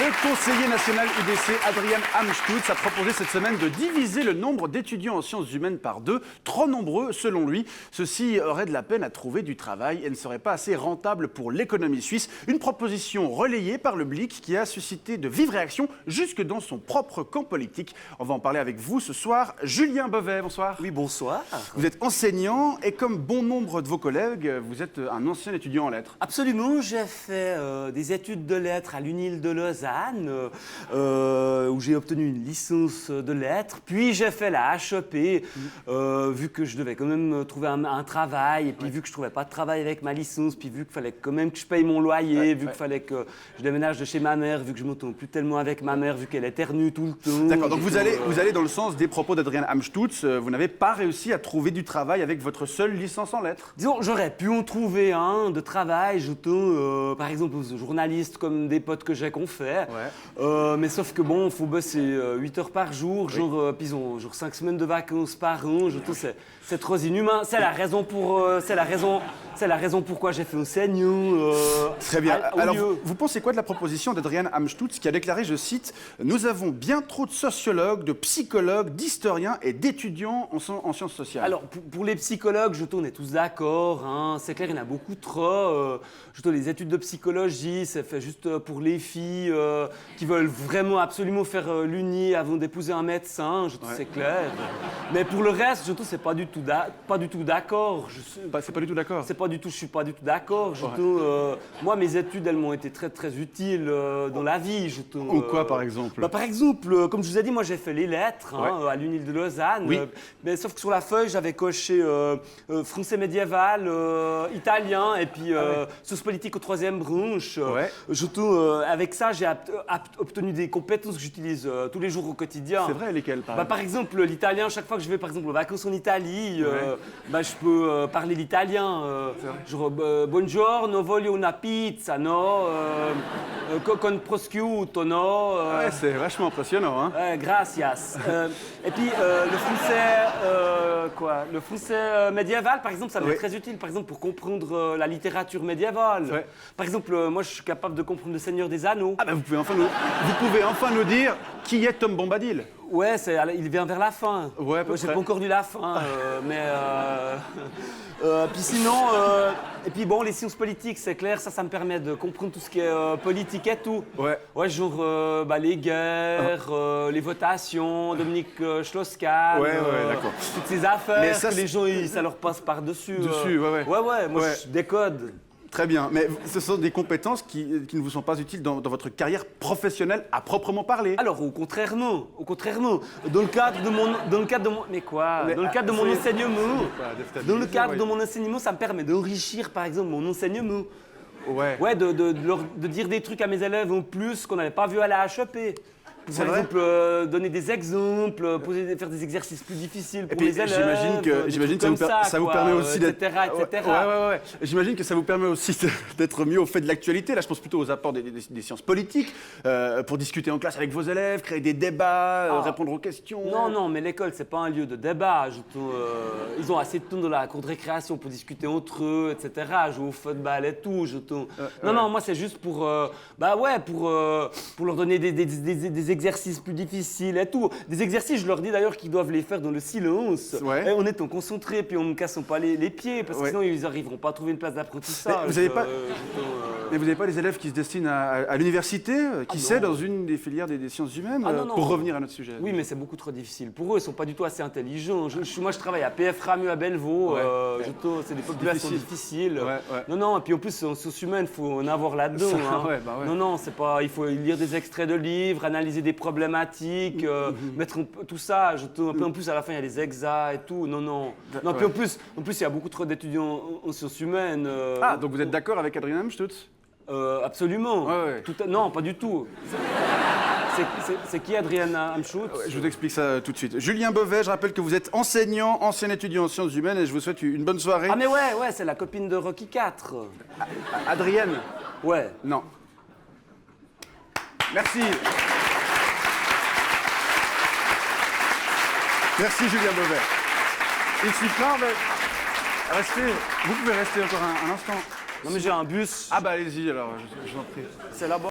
Le conseiller national UDC, Adrian Amstutz, a proposé cette semaine de diviser le nombre d'étudiants en sciences humaines par 2, trop nombreux selon lui. Ceux-ci auraient de la peine à trouver du travail et ne seraient pas assez rentables pour l'économie suisse. Une proposition relayée par le Blick qui a suscité de vives réactions jusque dans son propre camp politique. On va en parler avec vous ce soir. Julien Beauvais, bonsoir. Oui, bonsoir. Vous êtes enseignant et comme bon nombre de vos collègues, vous êtes un ancien étudiant en lettres. Absolument, j'ai fait des études de lettres à l'UNIL de Lausanne, où j'ai obtenu une licence de lettres. Puis j'ai fait la HEP, vu que je devais quand même trouver un travail. Et puis vu que je trouvais pas de travail avec ma licence, puis vu qu'il fallait quand même que je paye mon loyer, vu qu'il fallait que je déménage de chez ma mère, vu que je m'entends plus tellement avec ma mère, vu qu'elle éternue tout le temps. D'accord, donc vous allez dans le sens des propos d'Adrian Amstutz. Vous n'avez pas réussi à trouver du travail avec votre seule licence en lettres. Disons, j'aurais pu en trouver un de travail, par exemple aux journalistes comme des potes que j'ai qu'on fait. Mais sauf que bon, il faut bosser 8 heures par jour, genre 5 semaines de vacances par an. C'est trop inhumain. C'est la raison pourquoi j'ai fait enseignant. Très bien. Alors, vous pensez quoi de la proposition d'Adrian Amstutz qui a déclaré, je cite, « Nous avons bien trop de sociologues, de psychologues, d'historiens et d'étudiants en sciences sociales ». Alors, pour les psychologues, on est tous d'accord. Hein. C'est clair, il y en a beaucoup trop. Les études de psychologie, c'est fait juste pour les filles qui veulent vraiment absolument faire l'uni avant d'épouser un médecin. C'est clair. Mais pour le reste, c'est pas du tout d'accord. C'est pas du tout d'accord. Je suis pas du tout d'accord. Moi, mes études, elles m'ont été très très utiles dans la vie. Ou quoi, par exemple? Par exemple, comme je vous ai dit, moi j'ai fait les lettres à l'UNIL de Lausanne. Oui. Mais sauf que sur la feuille, j'avais coché français médiéval, italien et puis sciences politiques au 3e branche. Avec ça, j'ai obtenu des compétences que j'utilise tous les jours au quotidien. C'est vrai, lesquelles par exemple, l'italien, chaque fois que je vais par exemple aux vacances en Italie, je peux parler l'italien. Genre, buongiorno, voglio una pizza, no? Con prosciutto, no? C'est vachement impressionnant, hein? Gracias. Et puis, le français médiéval, par exemple, ça m'est très utile, par exemple, pour comprendre la littérature médiévale. Par exemple, moi, je suis capable de comprendre Le Seigneur des Anneaux. Ah ben, vous pouvez enfin nous dire qui est Tom Bombadil. Ouais, il vient vers la fin. Ouais, j'ai pas encore lu la fin, puis sinon, et puis bon, les sciences politiques, c'est clair, ça me permet de comprendre tout ce qui est politique et tout. Ouais, genre les guerres, les votations, Dominique Strauss-Kahn, d'accord. toutes ces affaires mais ça, que les gens, ça leur passe par-dessus. Ouais, moi je décode. Très bien, mais ce sont des compétences qui ne vous sont pas utiles dans votre carrière professionnelle à proprement parler. Alors, au contraire, dans le cadre de mon enseignement, ça me permet d'enrichir, par exemple, mon enseignement. De dire des trucs à mes élèves en plus qu'on n'avait pas vu à la HEP. Par exemple, donner des exemples, faire des exercices plus difficiles pour les élèves. J'imagine que ça vous permet aussi d'être... etc. J'imagine que ça vous permet aussi d'être mieux au fait de l'actualité. Là, je pense plutôt aux apports des sciences politiques, pour discuter en classe avec vos élèves, créer des débats, répondre aux questions. Non, mais l'école, c'est pas un lieu de débat. Ils ont assez de temps dans la cour de récréation pour discuter entre eux, etc. Jouer au football et tout. Non, moi, c'est juste pour leur donner des exercices plus difficiles et tout. Des exercices, je leur dis d'ailleurs qu'ils doivent les faire dans le silence, et en étant concentrés, puis en ne me cassant pas les pieds, parce que sinon ils n'arriveront pas à trouver une place d'apprentissage. Mais vous n'avez pas des élèves qui se destinent à l'université, dans une des filières des sciences humaines, pour revenir à notre sujet? Oui, mais c'est beaucoup trop difficile. Pour eux, ils ne sont pas du tout assez intelligents. Moi, je travaille à PF Ramu à Bellevaux. C'est des populations difficiles. Non, et puis en plus, en sciences humaines, il faut en avoir là-dedans. Non, c'est pas... Il faut lire des extraits de livres, analyser des problématiques, mettre tout ça. En plus, à la fin, il y a les exas et tout. Non. Puis en plus, il y a beaucoup trop d'étudiants en sciences humaines. Donc vous êtes d'accord avec Adrian Amstutz? Absolument. Non, pas du tout. C'est qui Adrian Amstutz? Je vous explique ça tout de suite. Julien Beauvais, je rappelle que vous êtes enseignant, ancien étudiant en sciences humaines, et je vous souhaite une bonne soirée. Ah mais ouais, c'est la copine de Rocky IV. Adrienne? Ouais. Non. Merci. Merci Julien Beauvais. Il suit plein, mais vous pouvez rester encore un instant. Non mais j'ai un bus. Ah bah allez-y alors, je vous en prie. C'est là-bas.